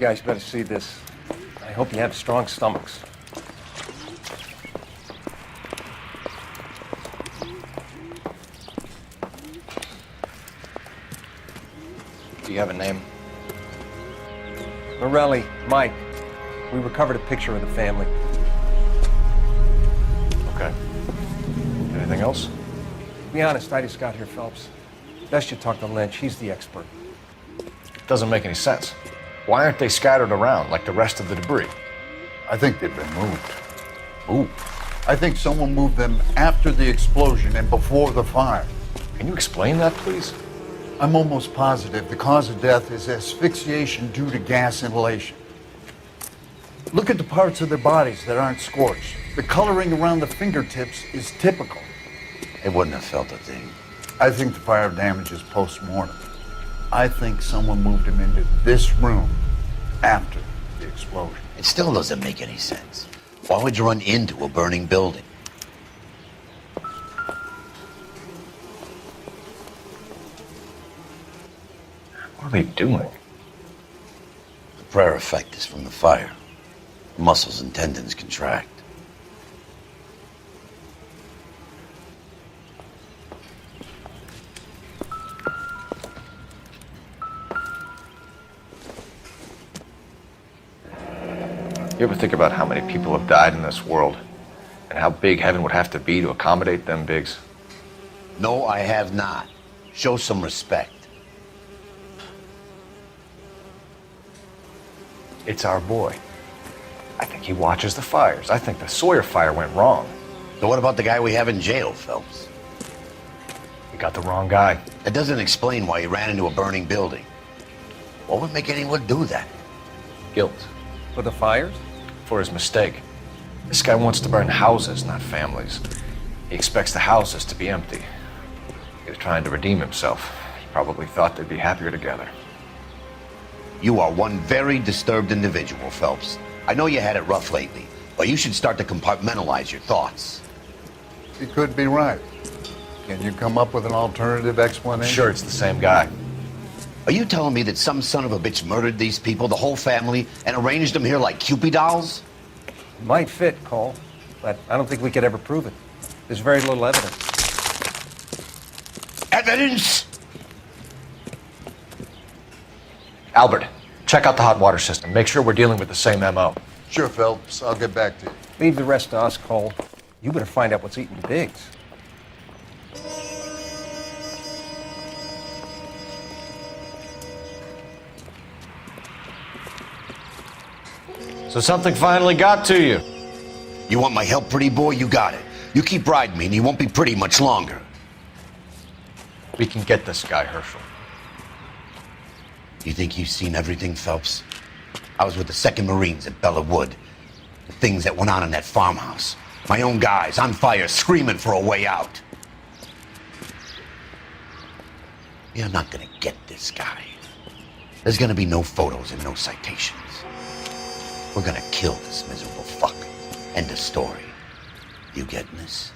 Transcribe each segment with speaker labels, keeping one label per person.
Speaker 1: guys better see this. I hope you have strong stomachs. Do you have a name? Morelli, Mike. We recovered a picture of the family.
Speaker 2: Okay. Anything else?
Speaker 1: To be honest, I just got here, Phelps. Best you talk to Lynch. He's the expert.
Speaker 2: Doesn't make any sense. Why aren't they scattered around like the rest of the debris?
Speaker 3: I think they've been moved.
Speaker 2: Ooh.
Speaker 3: I think someone moved them after the explosion and before the fire.
Speaker 2: Can you explain that, please?
Speaker 3: I'm almost positive the cause of death is asphyxiation due to gas inhalation. Look at the parts of their bodies that aren't scorched. The coloring around the fingertips is typical.
Speaker 4: They wouldn't have felt a thing.
Speaker 3: I think the fire damage is post-mortem. I think someone moved him into this room after the explosion.
Speaker 4: It still doesn't make any sense. Why would you run into a burning building?
Speaker 2: What are they doing?
Speaker 4: The prayer effect is from the fire. Muscles and tendons contract.
Speaker 2: You ever think about how many people have died in this world and how big heaven would have to be to accommodate them bigs?
Speaker 4: No, I have not. Show some respect.
Speaker 2: It's our boy. I think he watches the fires. I think the Sawyer fire went wrong.
Speaker 4: So what about the guy we have in jail, Phelps?
Speaker 2: We got the wrong guy.
Speaker 4: That doesn't explain why he ran into a burning building. What would make anyone do that?
Speaker 2: Guilt.
Speaker 1: For the fires?
Speaker 2: For his mistake. This guy wants to burn houses, not families. He expects the houses to be empty. He was trying to redeem himself. He probably thought they'd be happier together.
Speaker 4: You are one very disturbed individual, Phelps. I know you had it rough lately, but you should start to compartmentalize your thoughts.
Speaker 3: He could be right. Can you come up with an alternative explanation?
Speaker 2: I'm sure it's the same guy.
Speaker 4: Are you telling me that some son of a bitch murdered these people, the whole family, and arranged them here like Cupid dolls?
Speaker 1: It might fit, Cole, but I don't think we could ever prove it. There's very little evidence.
Speaker 4: Evidence?
Speaker 2: Albert, check out the hot water system. Make sure we're dealing with the same MO.
Speaker 3: Sure, Phelps. I'll get back to you.
Speaker 1: Leave the rest to us, Cole. You better find out what's eating the bigs.
Speaker 2: So something finally got to you.
Speaker 4: You want my help, pretty boy? You got it. You keep riding me and you won't be pretty much longer.
Speaker 2: We can get this guy, Herschel.
Speaker 4: You think you've seen everything, Phelps? I was with the 2nd Marines at Bella Wood. The things that went on in that farmhouse. My own guys on fire, screaming for a way out. You're not gonna get this guy. There's gonna be no photos and no citations. We're gonna kill this miserable fuck. End of story. You getting this?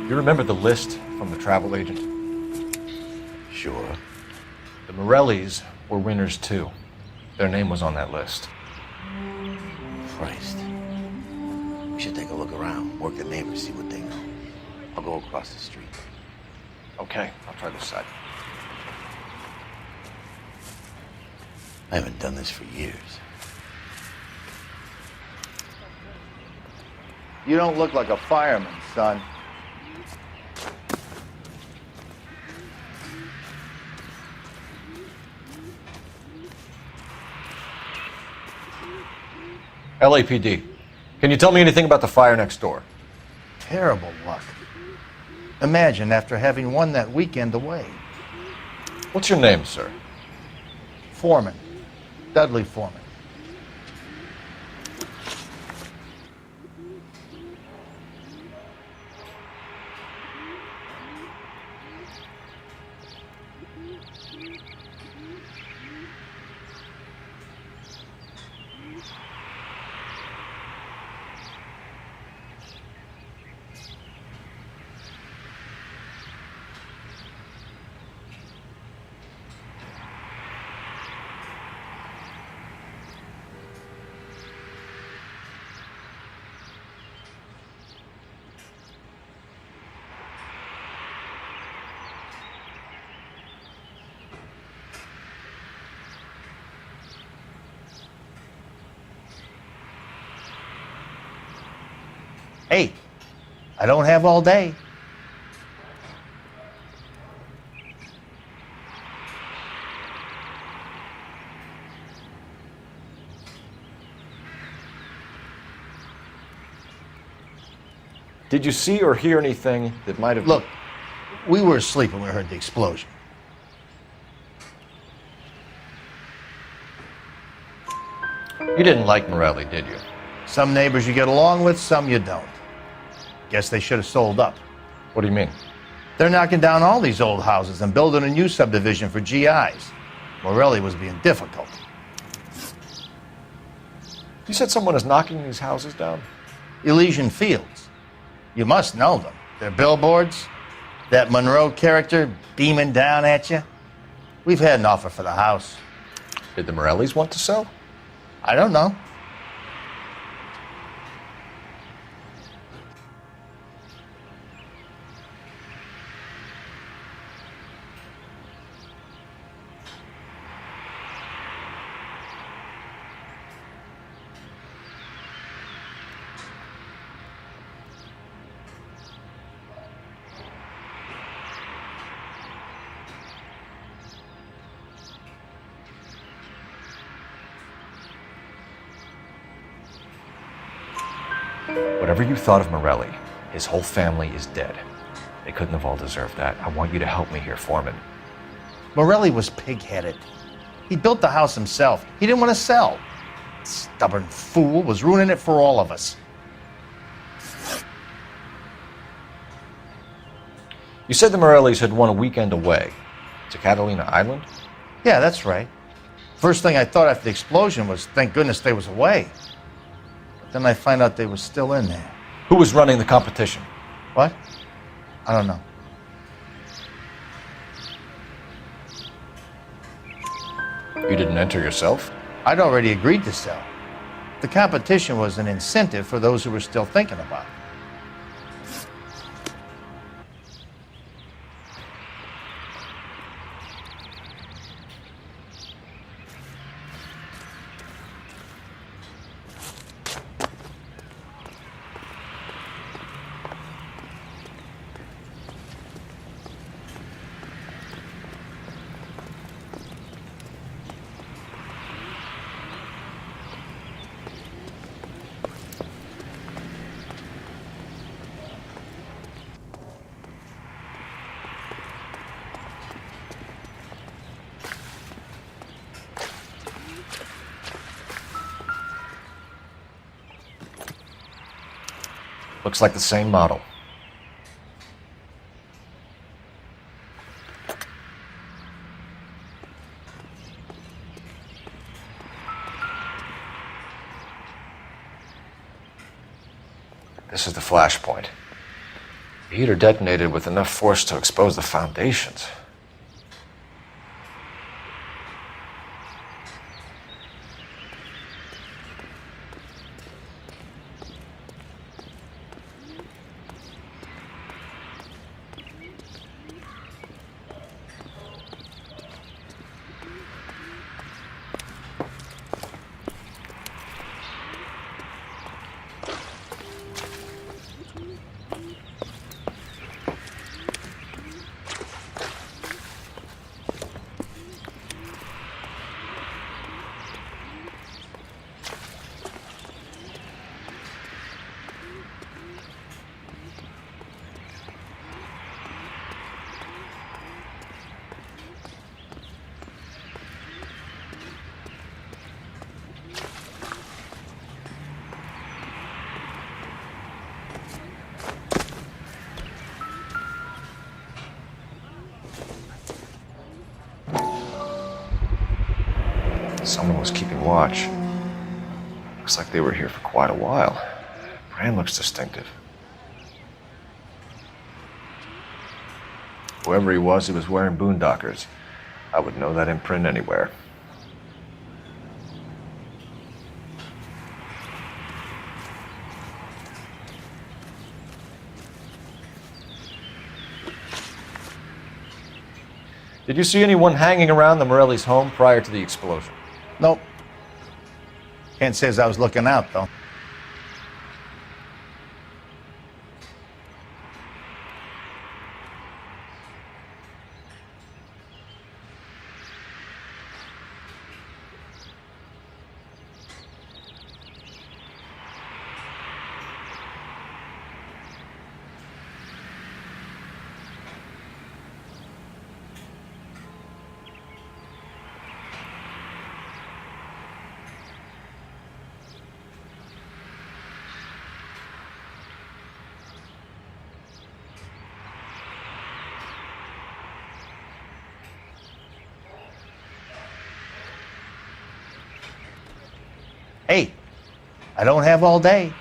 Speaker 2: You remember the list from the travel agent?
Speaker 4: Sure.
Speaker 2: The Morellis were winners too. Their name was on that list.
Speaker 4: Christ. We should take a look around, work the neighbors, see what they know. I'll go across the street.
Speaker 2: Okay, I'll try this side.
Speaker 4: I haven't done this for years.
Speaker 5: You don't look like a fireman, son.
Speaker 2: LAPD. Can you tell me anything about the fire next door?
Speaker 5: Terrible luck. Imagine after having won that weekend away.
Speaker 2: What's your name, sir?
Speaker 5: Foreman. Dudley Foreman. Hey, I don't have all day.
Speaker 2: Did you see or hear anything that might have...
Speaker 5: Look, we were asleep when we heard the explosion.
Speaker 2: You didn't like Morelli, did you?
Speaker 5: Some neighbors you get along with, some you don't. Guess they should have sold up.
Speaker 2: What do you mean?
Speaker 5: They're knocking down all these old houses and building a new subdivision for GIs. Morelli was being difficult.
Speaker 2: You said someone is knocking these houses down?
Speaker 5: Elysian Fields. You must know them. Their billboards, that Monroe character beaming down at you. We've had an offer for the house.
Speaker 2: Did the Morellis want to sell?
Speaker 5: I don't know.
Speaker 2: Whatever you thought of Morelli, his whole family is dead. They couldn't have all deserved that. I want you to help me here, Foreman.
Speaker 5: Morelli was pig-headed. He built the house himself. He didn't want to sell. Stubborn fool was ruining it for all of us.
Speaker 2: You said the Morellis had won a weekend away to Catalina Island?
Speaker 5: Yeah, that's right. First thing I thought after the explosion was, thank goodness they was away. But then I find out they was still in there.
Speaker 2: Who was running the competition?
Speaker 5: What? I don't know.
Speaker 2: You didn't enter yourself?
Speaker 5: I'd already agreed to sell. The competition was an incentive for those who were still thinking about it.
Speaker 2: Looks like the same model. This is the flash point. The heater detonated with enough force to expose the foundations. Someone was keeping watch. Looks like they were here for quite a while. Brand looks distinctive. Whoever he was wearing boondockers. I would know that imprint anywhere. Did you see anyone hanging around the Morellis' home prior to the explosion?
Speaker 5: Nope. Can't say as I was looking out, though. I don't have all day.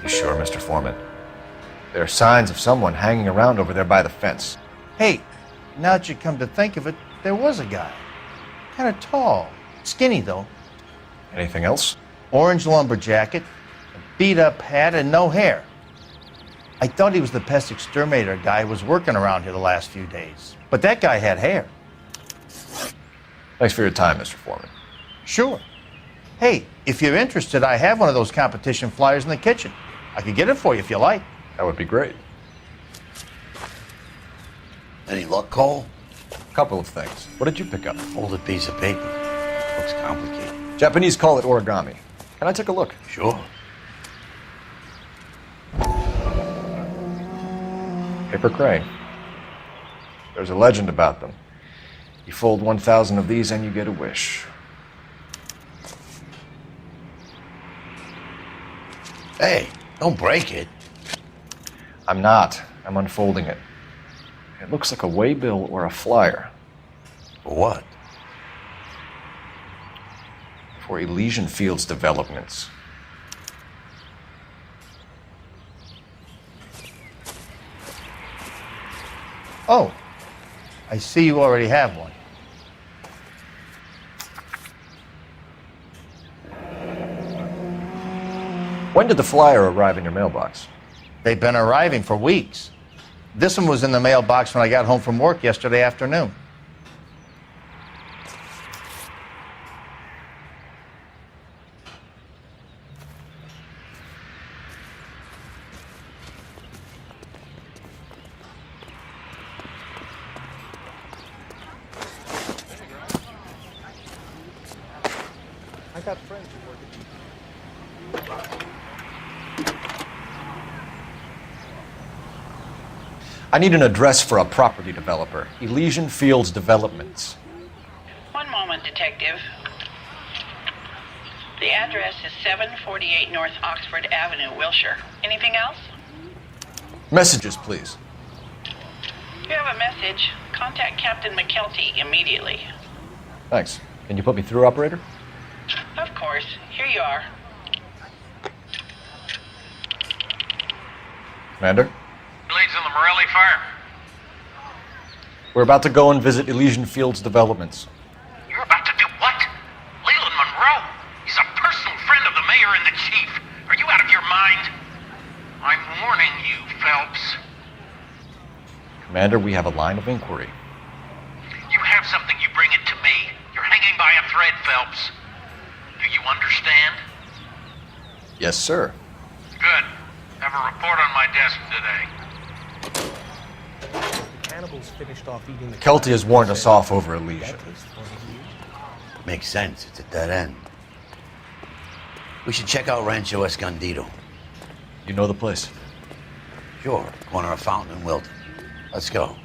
Speaker 2: You sure, Mr. Foreman? There are signs of someone hanging around over there by the fence.
Speaker 5: Hey, now that you come to think of it, there was a guy. Kind of tall. Skinny, though.
Speaker 2: Anything else?
Speaker 5: Orange lumber jacket, a beat-up hat, and no hair. I thought he was the pest exterminator guy who was working around here the last few days. But that guy had hair.
Speaker 2: Thanks for your time, Mr. Foreman.
Speaker 5: Sure. Hey, if you're interested, I have one of those competition flyers in the kitchen. I could get it for you if you like.
Speaker 2: That would be great.
Speaker 4: Any luck, Cole?
Speaker 2: A couple of things. What did you pick up?
Speaker 4: Folded piece of paper. Looks complicated.
Speaker 2: Japanese call it origami. Can I take a look?
Speaker 4: Sure.
Speaker 2: Paper crane. There's a legend about them. You fold 1,000 of these and you get a wish.
Speaker 4: Hey, don't break it.
Speaker 2: I'm not. I'm unfolding it. It looks like a waybill or a flyer.
Speaker 4: For what?
Speaker 2: For Elysian Fields Developments.
Speaker 5: Oh, I see you already have one.
Speaker 2: When did the flyer arrive in your mailbox?
Speaker 5: They've been arriving for weeks. This one was in the mailbox when I got home from work yesterday afternoon.
Speaker 1: I got friends who work at
Speaker 2: I need an address for a property developer. Elysian Fields Developments.
Speaker 6: One moment, Detective. The address is 748 North Oxford Avenue, Wilshire. Anything else?
Speaker 2: Messages, please.
Speaker 6: You have a message. Contact Captain McKelty immediately.
Speaker 2: Thanks. Can you put me through, operator?
Speaker 6: Of course. Here you are.
Speaker 2: Commander?
Speaker 7: Leads on the Morelli fire.
Speaker 2: We're about to go and visit Elysian Fields Developments.
Speaker 7: You're about to do what? Leland Monroe. He's a personal friend of the mayor and the chief. Are you out of your mind? I'm warning you, Phelps.
Speaker 2: Commander, we have a line of inquiry.
Speaker 7: You have something, you bring it to me. You're hanging by a thread, Phelps. Do you understand?
Speaker 2: Yes, sir.
Speaker 7: Good. Have a report on my desk today.
Speaker 8: Cannibals finished off eating the
Speaker 2: Kelty has warned us off over Elysian.
Speaker 8: That tastes funny to you.
Speaker 4: Makes sense. It's a dead end. We should check out Rancho Escondido.
Speaker 2: You know the place?
Speaker 4: Sure. Corner of Fountain and Wilton. Let's go.